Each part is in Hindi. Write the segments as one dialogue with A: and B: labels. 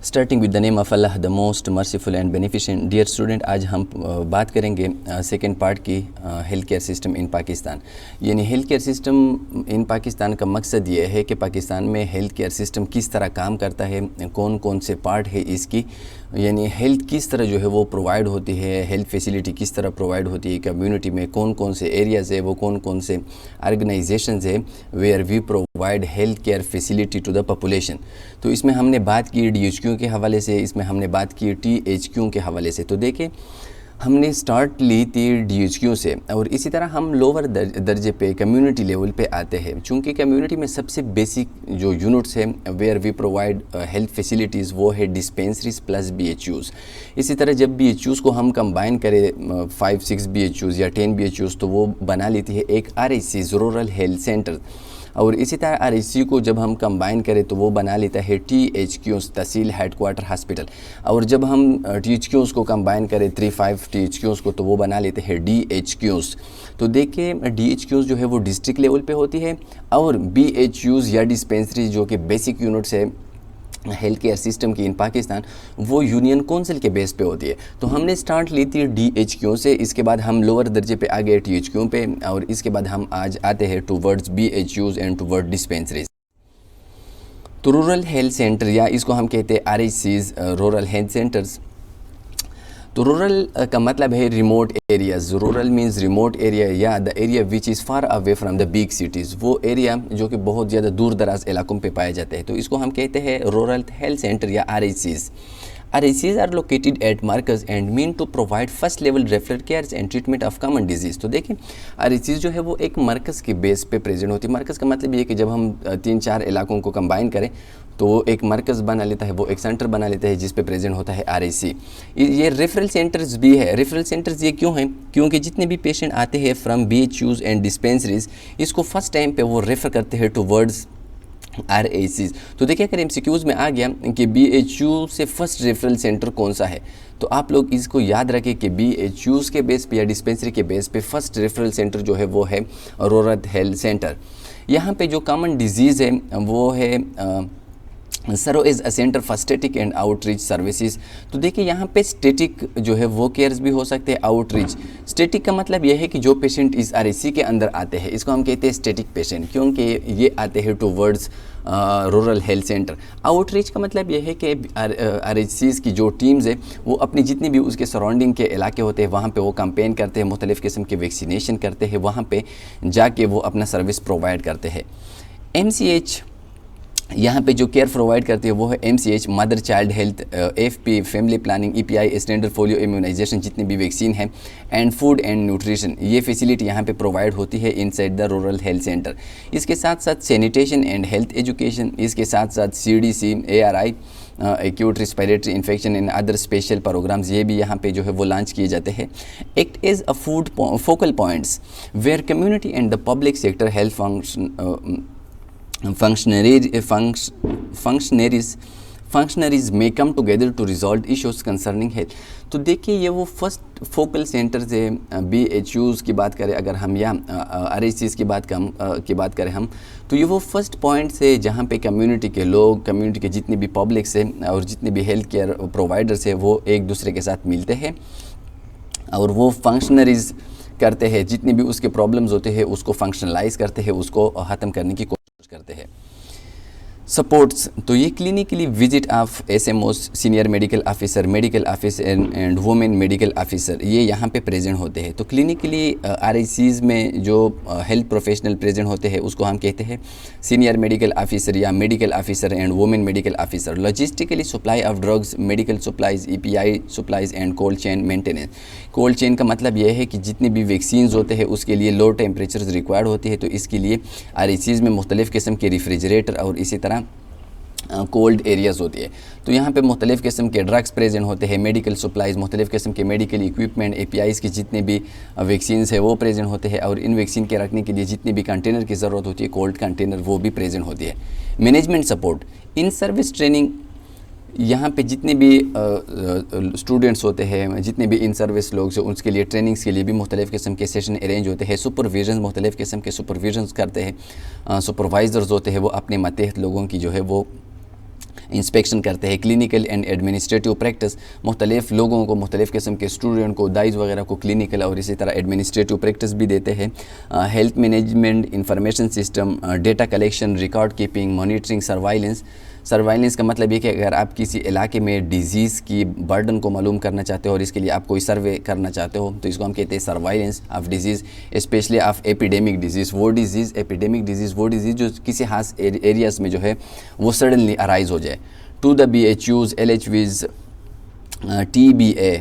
A: Starting with the name of Allah the most merciful and beneficent. Dear student, आज हम बात करेंगे सेकेंड पार्ट की health care system in Pakistan. यानी health care system in Pakistan का मकसद ये है कि पाकिस्तान में हेल्थ केयर सिस्टम किस तरह काम करता है, कौन कौन से पार्ट है इसकी, यानी हेल्थ किस तरह जो है वो प्रोवाइड होती है, हेल्थ फैसिलिटी किस तरह प्रोवाइड होती है कम्युनिटी में, कौन कौन से एरियाज़ है, वो कौन कौन से ऑर्गेनाइजेशंस है where we provide health care facility to the population. तो इसमें हमने बात की DHQ के हवाले से, इसमें हमने बात की THQ के हवाले से। तो देखिए, हमने स्टार्ट ली थी DHQ से और इसी तरह हम लोअर दर्जे पे कम्युनिटी लेवल पे आते हैं। चूँकि कम्युनिटी में सबसे बेसिक जो यूनिट्स है where we provide health facilities वो है डिस्पेंसरीज प्लस BHUs। इसी तरह जब BHUs को हम कंबाइन करें 5-6 BHUs या 10 BHUs तो वो बना लेती है एक RHCs रूरल हेल्थ सेंटर। और इसी तरह RHC को जब हम कंबाइन करें तो वो बना लेता है THQs तहसील हेडक्वार्टर हॉस्पिटल। और जब हम THQs को कंबाइन करें 3-5 THQs को तो वो बना लेते हैं DHQs। तो देखिए, DHQs जो है वो डिस्ट्रिक्ट लेवल पे होती है और BHUs या डिस्पेंसरी जो कि बेसिक यूनिट्स है हेल्थ केयर सिस्टम की इन पाकिस्तान, वो यूनियन काउंसिल के बेस पे होती है। तो हमने स्टार्ट ली थी DHQ से, इसके बाद हम लोअर दर्जे पे आ गए THQ पे और इसके बाद हम आज आते हैं towards BHUs and toward dispensaries. तो रूरल हेल्थ सेंटर या इसको हम कहते हैं RHCs रूरल हेल्थ सेंटर्स। तो रूरल का मतलब है remote areas. Rural means remote area या the area which is far away from the big cities. वो एरिया जो कि बहुत ज़्यादा दूर दराज इलाकों पे पाए जाते हैं, तो इसको हम कहते हैं रूरल हेल्थ सेंटर या RHCs। RHCs are located at markers and mean to provide first level referral cares and treatment of common disease। तो देखिए, RHCs जो है वो एक मरकज़ के बेस पे प्रेजेंट होती है। मरकज़ का मतलब ये है कि जब हम 3-4 इलाकों को कंबाइन करें तो वो एक मरकज़ बना लेता है, वो एक सेंटर बना लेता है जिस पे प्रेजेंट होता है RHC। ये रेफरल सेंटर्स भी है। रेफरल सेंटर्स ये क्यों हैं? क्योंकि जितने भी पेशेंट आते हैं फ्रॉम BHUs एंड डिस्पेंसरीज, इसको फर्स्ट टाइम पे वो रेफ़र करते हैं टूवर्ड्स RHCs। तो देखिए, अगर MCQs में आ गया कि BHU से फर्स्ट रेफरल सेंटर कौन सा है, तो आप लोग इसको याद रखें कि BHUs के बेस पे या डिस्पेंसरी के बेस पे फर्स्ट रेफरल सेंटर जो है वो है रूरल हेल्थ सेंटर। यहाँ पे जो कॉमन डिजीज़ है वो है serve as a centre for static and outreach services. तो देखिए, यहाँ पे स्टैटिक जो है वो केयर्स भी हो सकते हैं, आउटरीच। स्टैटिक का मतलब यह है कि जो पेशेंट इस RHC के अंदर आते हैं इसको हम कहते हैं स्टैटिक पेशेंट, क्योंकि ये आते हैं towards rural health centre. Outreach का मतलब यह है कि RHCs की जो टीम्स है वो अपनी जितनी भी उसके सराउंडिंग के इलाके होते हैं वहाँ पे वो कैंपेन करते हैं, मुख्तलिफ़ किस्म के वैक्सीनेशन करते हैं, वहाँ पे जाके वो अपना सर्विस प्रोवाइड करते हैं। MCH यहाँ पे जो केयर प्रोवाइड करती है वो है MCH mother child health, FP family planning, EPI standard polio immunisation, जितनी भी वैक्सीन है, एंड फूड एंड न्यूट्रिशन, ये फैसिलिटी यहाँ पे प्रोवाइड होती है inside the rural health centre. इसके साथ साथ सैनिटेशन एंड हेल्थ एजुकेशन, इसके साथ साथ CDC, ARI acute respiratory infection and other special programmes, ये भी यहाँ पे जो है वो लॉन्च किए जाते हैं। Act is a food focal points where community and the public sector health functionaries may come together to resolve issues concerning health। तो देखिए, ये वो फर्स्ट फोकल सेंटर्स है। BHUs की बात करें अगर हम या RHCs की बात करें हम, तो ये वो फर्स्ट पॉइंट्स है जहाँ पे कम्युनिटी के लोग, कम्युनिटी के जितने भी पब्लिक्स है और जितने भी हेल्थ केयर प्रोवाइडर्स है वो एक दूसरे के साथ मिलते हैं और वो फंक्शनरीज करते हैं, जितने भी उसके प्रॉब्लम्स होते हैं उसको फंक्शनलाइज करते हैं, उसको ख़त्म करने की कोशिश करते हैं। सपोर्ट्स, तो ये clinically visit of SMOs senior medical officer and women medical officer, ये यहाँ पे प्रेजेंट होते हैं। तो क्लिनिकली RHCs में जो हेल्थ प्रोफेशनल प्रेजेंट होते हैं उसको हम कहते हैं सीनियर मेडिकल ऑफिसर या medical officer and women medical officer. Logistically supply of drugs, medical supplies, EPI supplies and cold chain maintenance. Cold chain का मतलब यह है कि जितने भी वैक्सीन्स होते हैं उसके लिए लो टेम्परेचर्स रिक्वायर्ड होती है, तो इसके लिए RHCs में मुख्तलिफ़ किस्म के रेफ्रिजरेटर और इसी तरह कोल्ड एरियाज़ होती है। तो यहाँ पे मुख्तलिफ़ किस्म के ड्रग्स प्रेजेंट होते हैं, मेडिकल सप्लाइज़, मुख्तलिफ़ किस्म के मेडिकल इक्विपमेंट, APIs की जितने भी वैक्सीन्स है वो प्रेजेंट होते हैं और इन वैक्सीन के रखने के लिए जितनी भी कंटेनर की ज़रूरत होती है, कोल्ड कंटेनर, वो भी प्रेजेंट होती है। Management support, in service training, यहाँ पे जितने भी स्टूडेंट्स होते हैं, जितने भी इन सर्विस लोग हैं, उसके लिए ट्रेनिंग्स के लिए भी मुख्तलिफ़ किस्म के सेशन अरेंज होते हैं। सुपरविजन, मुख्तलिफ़ किस्म के सुपरविजन करते हैं, सुपरवाइज़र्स होते हैं, वो अपने मातहत लोगों की जो है वो इंस्पेक्शन करते हैं। क्लिनिकल एंड एडमिनिस्ट्रेटिव प्रैक्टिस, मुख्तलिफ लोगों को, मुख्तलिफ किस्म के स्टूडेंट को, दाइज वगैरह को क्लिनिकल और इसी तरह एडमिनिस्ट्रेटिव प्रैक्टिस भी देते हैं। Health management, information system, data collection, record keeping, monitoring, surveillance का मतलब ये कि अगर आप किसी इलाके में डिज़ीज़ की बर्डन को मालूम करना चाहते हो और इसके लिए आप कोई सर्वे करना चाहते हो तो इसको हम कहते हैं surveillance of disease, specially of epidemic disease. Epidemic disease वो डिजीज़ जो किसी खास एरियाज़ में जो है वो सडनली अराइज हो जाए। To the BHUs, LHVs, TBA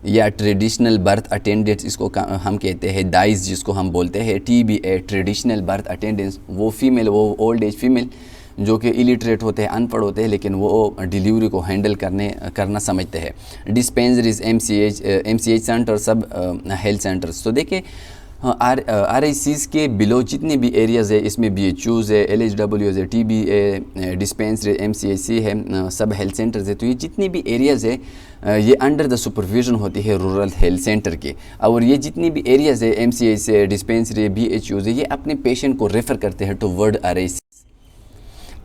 A: या ट्रेडिशनल बर्थ अटेंडेंट्स, इसको हम कहते हैं दाइज जिसको हम बोलते हैं। TBA ट्रेडिशनल बर्थ अटेंडेंट्स, वो फीमेल, वो ओल्ड एज फीमेल जो कि इलिटरेट होते हैं, अनपढ़ होते हैं, लेकिन वो डिलीवरी को हैंडल करना समझते हैं। डिस्पेंसरीज, MCH सेंटर, सब हेल्थ सेंटर्स। तो देखिए RICs के बिलो जितने भी एरियाज़ है, इसमें BHUs है, LHWs है, TBA, डिस्पेंसरी, MCHC है, सब हेल्थ सेंटर्स है। तो ये जितनी भी एरियाज़ है ये अंडर द सुपरविजन होती है रूरल हेल्थ सेंटर के। और ये जितनी भी एरियाज़ है, MCH है, डिस्पेंसरी, BHUs है, ये अपने पेशेंट को रेफ़र करते हैं toward RIC।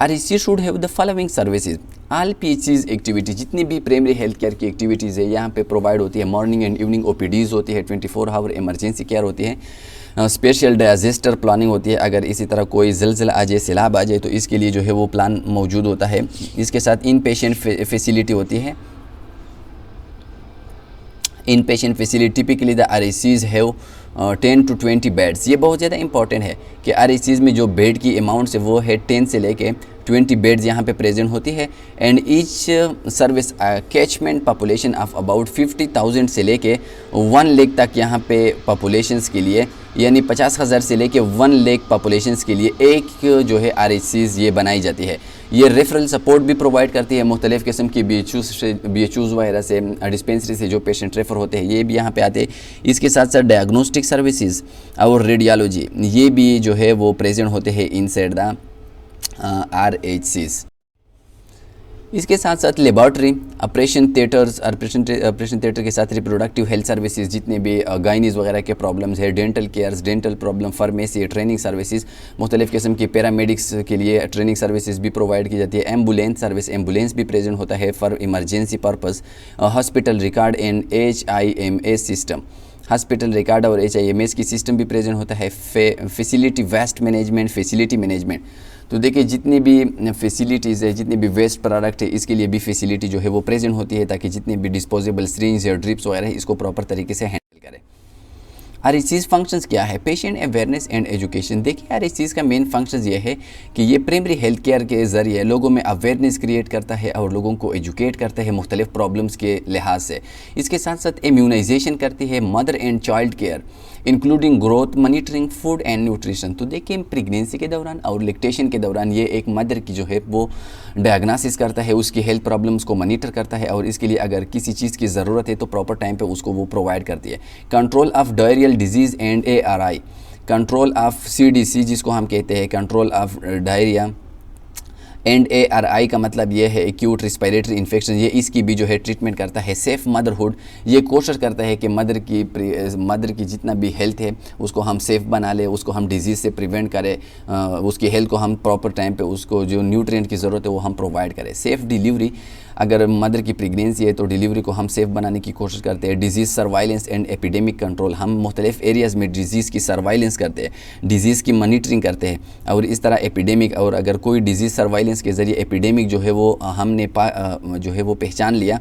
A: RIC should have the following services. All PHCs activity, जितनी भी प्राइमरी हेल्थ केयर की एक्टिविटीज़ है यहाँ पे प्रोवाइड होती है। मॉर्निंग एंड इवनिंग OPDs होती है, 24 आवर इमरजेंसी केयर होती है, स्पेशल डिजास्टर प्लानिंग होती है। अगर इसी तरह कोई ज़लज़ला आ जाए, सैलाब आ जाए तो इसके लिए जो है वो प्लान मौजूद होता है। इसके साथ इन पेशेंट फैसिलिटी होती है। Inpatient facility typically the RICs have 10 to 20 beds. ये बहुत ज़्यादा इंपॉर्टेंट है कि RICs में जो बेड की अमाउंट्स है वो है 10 से लेके 20 बेड्स यहाँ पे प्रेजेंट होती है। And each service catchment population of about 50,000 से लेके 1 लाख तक यहाँ पे पॉपुलेशंस के लिए, यानी 50,000 से लेके 1 लाख पॉपुलेशंस के लिए एक जो है RICs ये बनाई जाती है। ये रेफरल सपोर्ट भी प्रोवाइड करती है मुख्तलिफ़ किस्म की BHUs वगैरह से, डिस्पेंसरी से जो पेशेंट रेफ़र होते हैं ये भी यहाँ पे आते हैं। इसके साथ साथ डायग्नोस्टिक सर्विसेज और रेडियोलॉजी ये भी जो है वो प्रेजेंट होते हैं इनसाइड द RHCs। इसके साथ साथ लेबॉर्ट्री, ऑपरेशन थिएटर के साथ रिप्रोडक्टिव हेल्थ सर्विसेज, जितने भी गाइनीज वगैरह के प्रॉब्लम्स है, dental cares, dental problem, pharmacy, training services, मुख्तलिफ़ किस्म की पैरामेडिक्स के लिए ट्रेनिंग सर्विसेज भी प्रोवाइड की जाती है। एम्बुलेंस सर्विस, एम्बुलेंस भी प्रेजेंट होता है for emergency purpose. Hospital record and HIMS system, hospital record और HIMS की सिस्टम भी प्रेजेंट होता है। Facility waste management, facility management, तो देखिए जितनी भी फैसिलिटीज़ है, जितने भी वेस्ट प्रोडक्ट है, इसके लिए भी फैसिलिटी जो है वो प्रेजेंट होती है ताकि जितने भी डिस्पोजेबल सिरिंज या ड्रिप्स वगैरह है इसको प्रॉपर तरीके से हैंडल करें। RICs फंक्शंस क्या है? Patient awareness and education. देखिए RICs का मेन फंक्शन ये है कि ये प्राइमरी हेल्थ केयर के ज़रिए लोगों में अवेयरनेस क्रिएट करता है और लोगों को एजुकेट करता है मुख्तलिफ प्रॉब्लम्स के लिहाज से। इसके साथ साथ इम्यूनाइजेशन करती है, mother and child care including growth monitoring, food and nutrition. तो देखिए प्रेगनेंसी के दौरान और लैक्टेशन के दौरान ये एक मदर की जो है वो डायग्नोसिस करता है, उसकी हेल्थ प्रॉब्लम्स को मॉनिटर करता है और इसके लिए अगर किसी चीज़ की ज़रूरत है तो प्रॉपर टाइम पे उसको वो प्रोवाइड करती है। Control of diarrhoeal disease and ARI, control of CDC जिसको हम कहते हैं control of diarrhoea and ARI का मतलब ये है एक्यूट रिस्पिरेटरी इन्फेक्शन, ये इसकी भी जो है ट्रीटमेंट करता है। सेफ़ मदरहुड, ये कोशिश करता है कि मदर की जितना भी हेल्थ है उसको हम सेफ़ बना ले, उसको हम डिजीज़ से प्रिवेंट करें, उसकी हेल्थ को हम प्रॉपर टाइम पे उसको जो न्यूट्रिएंट की ज़रूरत है वो हम प्रोवाइड करें। सेफ़ डिलीवरी, अगर मदर की प्रेगनेंसी है तो डिलीवरी को हम सेफ़ बनाने की कोशिश करते हैं। Disease surveillance and epidemic control, हम मुख्तलिफ़ एरियाज़ में डिजीज़ की सर्वाइलेंस करते हैं, डिजीज़ की मॉनिटरिंग करते हैं और इस तरह एपिडेमिक, और अगर कोई डिजीज़ सर्वाइलेंस के ज़रिए एपिडेमिक जो है वो हमने जो है वो पहचान लिया।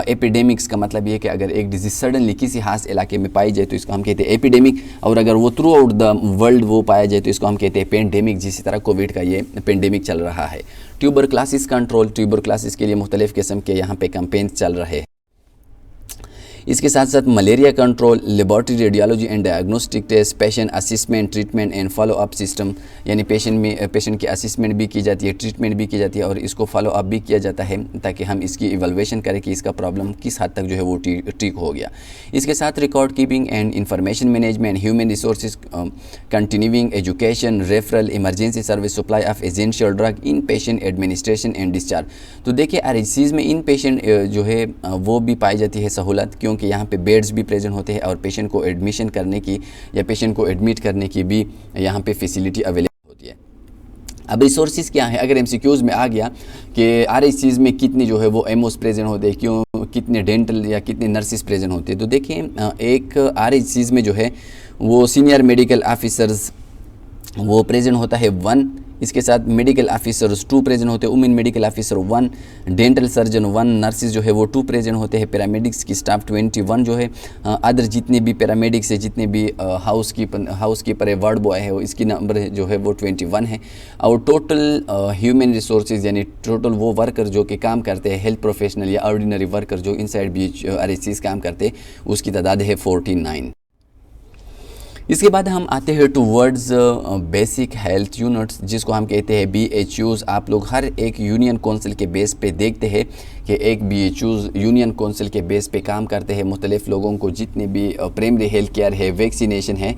A: एपिडेमिक्स का मतलब ये है कि अगर एक डिजीज़ सडनली किसी खास इलाके में पाई जाए तो इसको हम कहते हैं एपिडेमिक, और अगर वो थ्रू आउट द वर्ल्ड वो पाया जाए तो इसको हम कहते हैं पेंडेमिक, जिस तरह कोविड का ये पेंडेमिक चल रहा है। ट्यूबरक्लोसिस कंट्रोल, ट्यूबरक्लोसिस के लिए मुख्तलिफ़ किस्म के यहाँ पे कैंपेन्स चल रहे हैं। इसके साथ साथ malaria control, laboratory, radiology and diagnostic test, patient assessment, treatment and follow up system, यानी पेशेंट की असिस्मेंट भी की जाती है, ट्रीटमेंट भी की जाती है और इसको फॉलो अप भी किया जाता है ताकि हम इसकी इवैल्यूएशन करें कि इसका प्रॉब्लम किस हद तक जो है वो ठीक हो गया। इसके साथ record keeping and information management, human resources, continuing education, referral, emergency service, supply of essential drug, in patient administration and discharge. तो देखिए RICs में इन पेशेंट जो है वो भी पाई जाती है सहूलत, क्योंकि यहाँ पे बेड्स भी प्रेजेंट होते हैं और पेशेंट को एडमिशन करने की या पेशेंट को एडमिट करने की भी यहाँ पे फैसिलिटी अवेलेबल होती है। अब रिसोर्सेज क्या है, अगर एमसीक्यूज में आ गया कि आरएचसीज में कितनी जो है वो एमओस प्रेजेंट होते हैं, क्यों कितने डेंटल या कितने नर्सिस प्रेजेंट होते हैं, तो देखिए एक आरएचसीज में जो है वो सीनियर मेडिकल ऑफिसर्स वो प्रेजेंट होता है 1, इसके साथ मेडिकल ऑफिसर्स 2 प्रेजेंट होते हैं, women medical officer 1, dental surgeon 1, nurses जो है वो 2 प्रेजेंट होते हैं, पैरामेडिक्स की स्टाफ 21 जो है, अदर जितने भी पैरामेडिक्स है, जितने भी हाउस कीपर है, वार्ड बॉय है, इसकी नंबर जो है वो 21 है। और टोटल ह्यूमन रिसोर्सेज यानी टोटल वो वर्कर जो कि काम करते हैं, हेल्थ प्रोफेशनल या ऑर्डिनरी वर्कर जो इनसाइड BHRHCs काम करते हैं, उसकी तादाद है 49। इसके बाद हम आते हैं टूवर्ड्स बेसिक हेल्थ यूनिट्स, जिसको हम कहते हैं BHUs। आप लोग हर एक यूनियन काउंसिल के बेस पे देखते हैं कि एक BHUs यूनियन काउंसिल के बेस पे काम करते हैं, मुख्तलिफ लोगों को जितने भी प्राइमरी हेल्थ केयर है, वैक्सीनेशन है,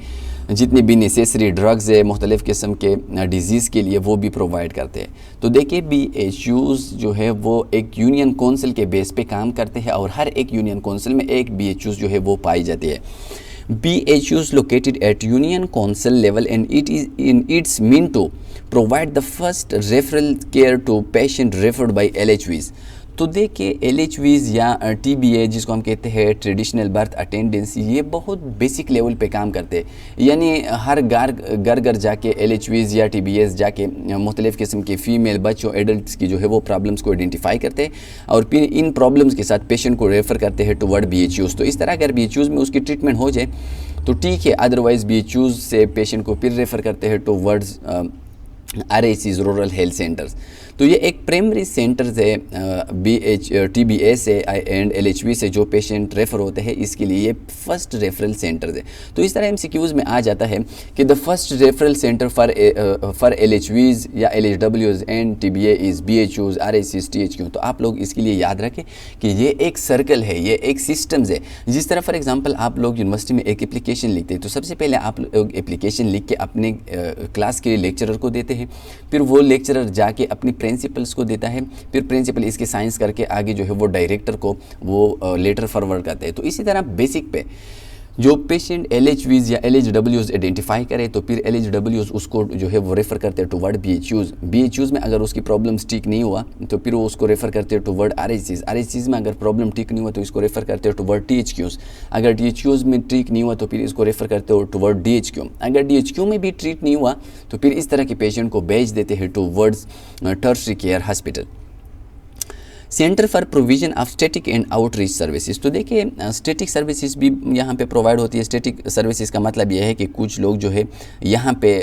A: जितनी भी नेसेसरी ड्रग्स है मुख्तलिफ़ किस्म के डिजीज़ के लिए, वो भी प्रोवाइड करते हैं। तो देखिए BHUs जो है वो एक यूनियन काउंसिल के बेस पे काम करते हैं और हर एक यूनियन काउंसिल में एक BHUs जो है वो पाई जाती है। BHUs located at Union Council level and it's meant to provide the first referral care to patient referred by LHVs। तो देखिए LHVs या TBA जिसको हम कहते हैं ट्रेडिशनल बर्थ अटेंडेंस, ये बहुत बेसिक लेवल पे काम करते हैं, यानी हर घर जाके LHVs या TBAs जाके मुख्तलिफ़ किस्म के फ़ीमेल बच्चों एडल्ट्स की जो है वो प्रॉब्लम्स को आइडेंटिफाई करते हैं और फिर इन प्रॉब्लम्स के साथ पेशेंट को रेफ़र करते हैं टुवर्ड BHUs। तो इस तरह अगर BHUs में उसकी ट्रीटमेंट हो जाए तो ठीक है, अदरवाइज़ BHUs से पेशेंट को फिर रेफ़र करते हैं towards RHCs rural health centres. तो ये एक प्राइमरी सेंटर्स है TBA से एंड LHV से जो पेशेंट रेफ़र होते हैं, इसके लिए ये फर्स्ट रेफरल सेंटर्स है। तो इस तरह MCQs में आ जाता है कि the first referral centre for LHVs या LHWs and TBA is BHUs RHCs THQ। तो आप लोग इसके लिए याद रखें कि ये एक सर्कल है, ये एक सिस्टम्स है। जिस तरह फॉर एग्जांपल आप लोग यूनिवर्सिटी में एक एप्लीकेशन लिखते हैं, तो सबसे पहले आप लोग एप्लीकेशन लिख के अपने क्लास के लेक्चरर को देते हैं, फिर वो लेक्चरर जाके अपनी प्रिंसिपल्स को देता है, फिर प्रिंसिपल इसके साइंस करके आगे जो है वो डायरेक्टर को वो लेटर फॉरवर्ड करते हैं। तो इसी तरह बेसिक पे जो पेशेंट LHVs या LHWs आइडेंटिफाई करे तो फिर LHWs उसको जो है वो रेफ़र करते हैं टुवर्ड BHUs में अगर उसकी प्रॉब्लम्स ठीक नहीं हुआ तो फिर वो उसको रेफ़र करते हैं टुवर्ड RHCs में अगर प्रॉब्लम ठीक नहीं हुआ तो इसको रेफ़र करते हैं टुवर्ड THQs, अगर THQs में ठीक नहीं हुआ तो फिर इसको रेफ़र करते हो टुवर्ड DHQ, अगर DHQ में भी ट्रीट नहीं हुआ तो फिर इस तरह के पेशेंट को भेज देते हैं towards tertiary care hospital. Centre for provision of static and outreach services. तो देखिए स्टैटिक सर्विसेज भी यहाँ पे प्रोवाइड होती है। स्टैटिक सर्विसेज का मतलब यह है कि कुछ लोग जो है यहाँ पे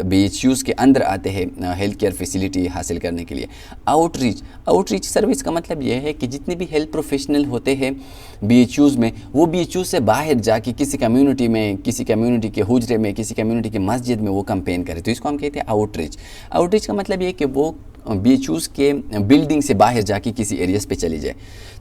A: BHUs के अंदर आते हैं हेल्थ केयर फैसिलिटी हासिल करने के लिए। आउटरीच सर्विस का मतलब यह है कि जितने भी हेल्थ प्रोफेशनल होते हैं BHUs में, वो BHUs से बाहर जाके किसी कम्युनिटी में, किसी कम्युनिटी के हुजरे में, किसी कम्युनिटी की मस्जिद में वो कैंपेन करें, तो इसको हम कहते हैं आउटरीच का मतलब ये है कि वो BHUs के बिल्डिंग से बाहर जाके किसी एरियाज़ पे चली जाए।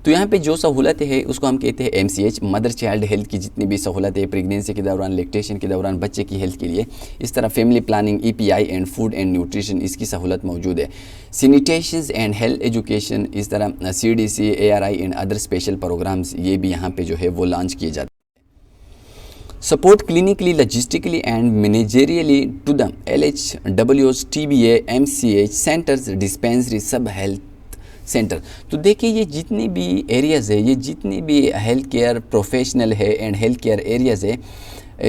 A: तो यहाँ पे जो सहूलतें हैं उसको हम कहते हैं MCH, मदर चाइल्ड हेल्थ की जितनी भी सहूलतें प्रेगनेंसी के दौरान, लैक्टेशन के दौरान बच्चे की हेल्थ के लिए, इस तरह family planning, EPI and food and nutrition, इसकी सहूलत मौजूद है। सैनिटेशन एंड हेल्थ एजुकेशन, इस तरह CDC, ARI and other special programmes, ये भी यहाँ पे जो है वो लॉन्च किए जाते हैं। Support clinically, logistically and managerially to the LHWs, TBA, MCH centers, dispensary, सब हेल्थ सेंटर। तो देखिए ये जितने भी एरियाज़ है, ये जितने भी हेल्थ केयर प्रोफेशनल है एंड हेल्थ केयर एरियाज़ है,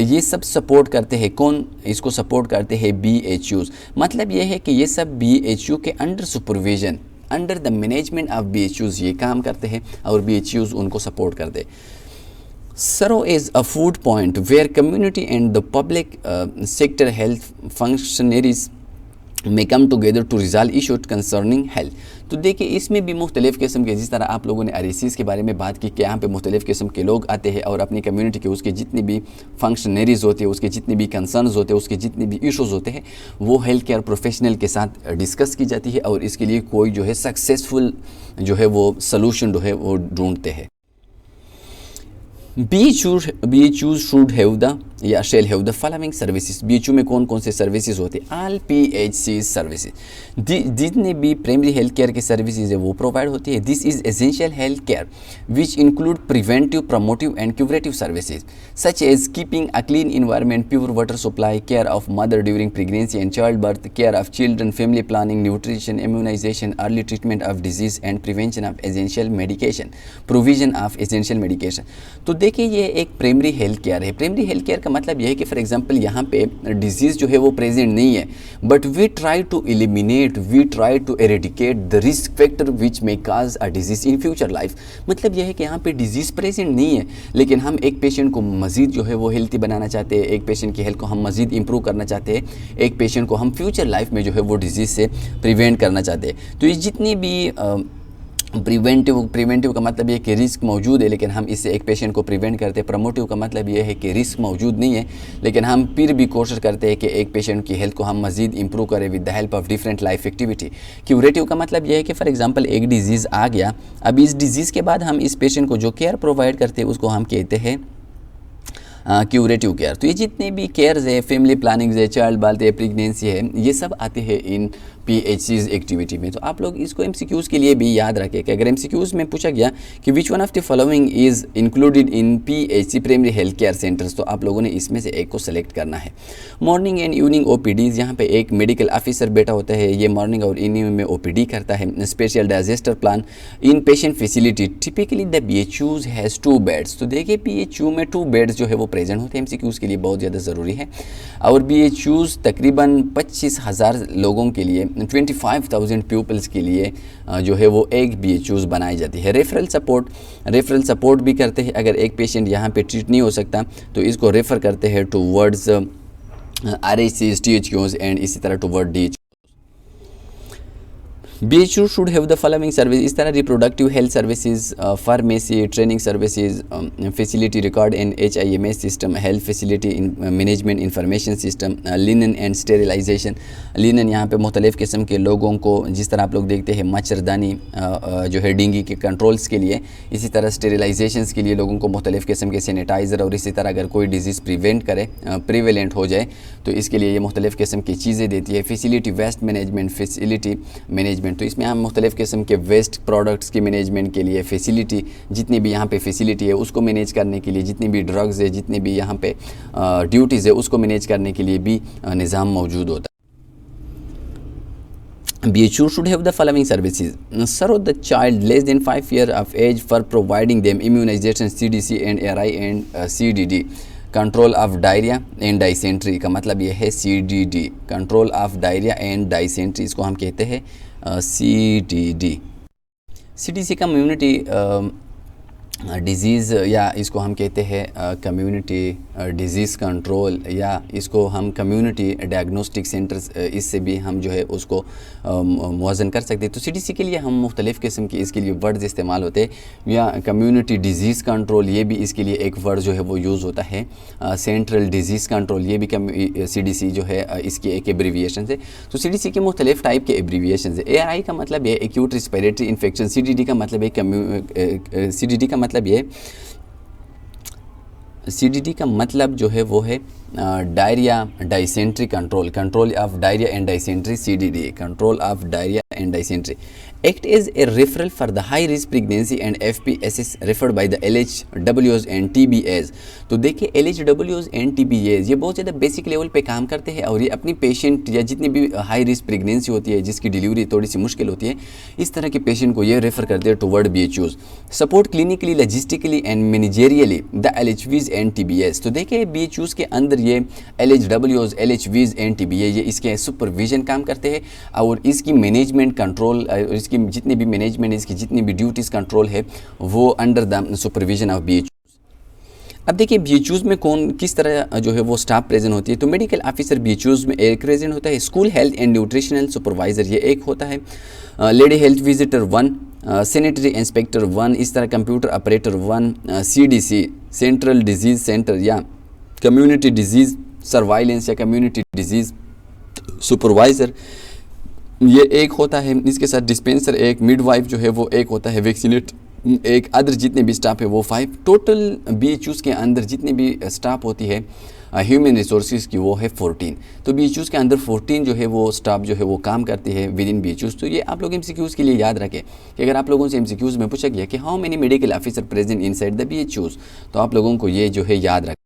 A: ये सब सपोर्ट करते हैं। कौन इसको सपोर्ट करते हैं? BHUs। मतलब ये है कि ये सब BHU के under supervision, under the management of BHUs ये काम करते हैं और BHUs उनको सपोर्ट करते हैं। Saro is a food point where community and the public sector health functionaries may come together to resolve issues concerning health। तो देखिए इसमें भी मुख्तलिफ़ किस्म के, जिस तरह आप लोगों ने RHCs के बारे में बात की कि यहाँ पे मुख्तलिफ़ किस्म के लोग आते हैं और अपनी कम्युनिटी के उसके जितनी भी फंक्शनरीज होते हैं, उसके जितनी भी कंसर्न्स होते हैं, उसके जितने भी इशूज़ होते हैं, वो हेल्थ केयर प्रोफेशनल के साथ डिस्कस की जाती है और इसके लिए कोई जो है सक्सेसफुल जो है वो सलूशन जो है वो ढूंढते हैं। BHUs should have the या shall have the following services. BHU में कौन कौन से सर्विसेज होते हैं? ऑल पीएचसी सर्विसेज, जितने भी प्राइमरी हेल्थ केयर की सर्विसेज है वो प्रोवाइड होती है। This is essential health care which include preventive, promotive and curative services such as keeping a clean environment, pure water supply, care of mother during pregnancy and child birth, care of children, family planning, nutrition, immunisation, early treatment of disease and prevention of essential medication, provision of essential medication. तो देखिए ये एक प्राइमरी हेल्थ केयर है। प्राइमरी हेल्थ केयर का मतलब यह है कि फॉर एग्जांपल यहाँ पे डिजीज़ जो है वो प्रेजेंट नहीं है, but we try to eliminate, we try to eradicate the risk factor which may cause a disease in future life. मतलब यह है कि यहाँ पे डिजीज़ प्रेजेंट नहीं है, लेकिन हम एक पेशेंट को मज़ीद जो है वो हेल्थी बनाना चाहते हैं, एक पेशेंट की हेल्थ को हम मज़ीद इंप्रूव करना चाहते हैं, एक पेशेंट को हम फ्यूचर लाइफ में जो है वो डिजीज़ से प्रिवेंट करना चाहते हैं। तो ये जितनी भी प्रिवेंटिव का मतलब ये कि रिस्क मौजूद है लेकिन हम इससे एक पेशेंट को प्रिवेंट करते हैं। प्रमोटिव का मतलब ये है कि रिस्क मौजूद नहीं है लेकिन हम फिर भी कोशिश करते हैं कि एक पेशेंट की हेल्थ को हम मज़ीद इंप्रूव करें with the help of different life activity. Curative का मतलब ये है कि फॉर एग्जांपल एक डिजीज़ आ गया, अब इस डिजीज़ के बाद हम इस पेशेंट को जो केयर प्रोवाइड करते हैं उसको हम कहते हैं क्यूरेटिव केयर। तो ये जितने भी केयर्स है, फैमिली प्लानिंग है, चाइल्ड बर्थ है, प्रेगनेंसी है, ये सब आते हैं इन पीएचसीज एक्टिविटी में। तो आप लोग इसको एमसीक्यूज़ के लिए भी याद रखें कि अगर एमसीक्यूज़ में पूछा गया कि which one of the following is included in PHC primary health care centres, तो आप लोगों ने इसमें से एक को सेलेक्ट करना है। मॉर्निंग एंड इवनिंग ओपीडीज, यहाँ पे एक मेडिकल ऑफिसर बैठा होता है, ये मॉर्निंग और इवनिंग में ओपीडी करता है। Special disaster plan inpatient facility, typically the BHUs has 2 beds. तो देखिए पीएचयू में 2 बेड्स जो है वो प्रेजेंट होते हैं, एमसीक्यूज़ के लिए बहुत ज़्यादा ज़रूरी है। और बीएचयूज तकरीबन 25,000 लोगों के लिए, 25,000 पीपल्स के लिए जो है वो एक बीएचयूज बनाई जाती है। रेफरल सपोर्ट भी करते हैं। अगर एक पेशेंट यहाँ पे ट्रीट नहीं हो सकता तो इसको रेफ़र करते हैं टूवर्ड्स आरएचसीज, टीएचक्यूज एंड इसी तरह toward DH. BHU should have the following service, इस तरह reproductive health services, pharmacy, training services, facility record and HIMS system, health facility management information system, linen and sterilisation. Linen यहाँ पे मुख्तलिफ़ किस्म के लोगों को, जिस तरह आप लोग देखते हैं मच्छरदानी जो है डेंगू के कंट्रोल्स के लिए, इसी तरह स्टेरिलाइजेशंस के लिए लोगों को मुख्तलिफ़ किस्म के सैनिटाइज़र, और इसी तरह अगर कोई डिजीज़ प्रिवेलेंट हो जाए तो इसके लिए ये मुख्तलिफ़ किस्म की चीज़ें देती है। Facility waste management, facility management, तो इसमें हम मुख्तलिफ़ किस्म के वेस्ट प्रोडक्ट्स के मैनेजमेंट के लिए फैसिलिटी, जितनी भी यहाँ पे फैसिलिटी है उसको मैनेज करने के लिए, जितनी भी ड्रग्स है, जितनी भी यहाँ पे ड्यूटीज़ है उसको मैनेज करने के लिए भी निज़ाम मौजूद होता है। BHU should have the following services. Serve the child less than 5 years of age for providing them immunization, CDC and ARI and CDD. Control of diarrhoea and dysentery का मतलब ये है CDD, control of diarrhoea and dysentery, इसको हम कहते हैं CDD। CDC कम्युनिटी डिज़ीज़, या इसको हम कहते हैं कम्युनिटी डिज़ीज़ कंट्रोल, या इसको हम कम्युनिटी डायग्नोस्टिक सेंटर्स, इससे भी हम जो है उसको मुवज़न कर सकते हैं। तो CDC के लिए हम मुख्तलिफ़ किस्म की इसके लिए वर्ड्स इस्तेमाल होते हैं, या कम्युनिटी डिज़ीज़ कंट्रोल, ये भी इसके लिए एक वर्ड जो है वो यूज़ होता है। सेंट्रल डिज़ीज़ कंट्रोल, ये भी CDC जो है इसकी एक एब्रीविएशन है। तो CDC के मुख्तलिफ़ टाइप के एब्रीविएशन है। ARI का मतलब है एक्यूट रिस्पिरेटरी इन्फेक्शन, CDD का मतलब है CDD का मतलब जो है वो है diarrhoea dysentery control, control of diarrhoea and dysentery, CDD, control of diarrhoea and dysentery. Act is a referral for the high risk pregnancy and FPSS referred by the LHWs and TBAs। तो देखिए LHWs एंड TBAs ये बहुत ज़्यादा बेसिक लेवल पे काम करते हैं, और ये अपनी पेशेंट या जितनी भी हाई रिस्क प्रेगनेंसी होती है जिसकी डिलीवरी थोड़ी सी मुश्किल होती है, इस तरह के पेशेंट को ये रेफ़र करते हैं toward BHUs। Support clinically, logistically and managerially the LHVs and TBAs। तो देखिए BHUs के अंदर ये LHWs, LHVs एंड TBA ये इसके सुपरविजन काम करते हैं, और इसकी मैनेजमेंट कंट्रोल, इसकी जितनी भी मैनेजमेंट, इसकी जितनी भी ड्यूटीज़ कंट्रोल है वो under the supervision of BHUs। अब देखिए BHUs में कौन किस तरह जो है वो स्टाफ प्रेजेंट होती है। तो मेडिकल ऑफिसर BHUs में एक प्रेजेंट होता है, school health and nutritional supervisor ये एक होता है, lady health visitor 1, sanitary inspector 1, इस तरह computer operator 1, CDC central disease centre या कम्युनिटी डिजीज़ सर्वाइलेंस या कम्युनिटी डिजीज़ सुपरवाइज़र ये एक होता है। इसके साथ डिस्पेंसर एक, मिडवाइफ जो है वो एक होता है, एक अदर जितने भी स्टाफ है वो 5, टोटल BHUs के अंदर जितने भी स्टाफ होती है ह्यूमन रिसोर्सेज की वो है 14। तो BHUs के अंदर 14 जो है वो स्टाफ जो है वो काम करती है विद इन BHUs। तो ये आप लोग MCQs के लिए याद रखें कि अगर आप लोगों से MCQs में पूछा गया कि how many medical officer present inside the BHUs, तो आप लोगों को ये जो है याद रखें।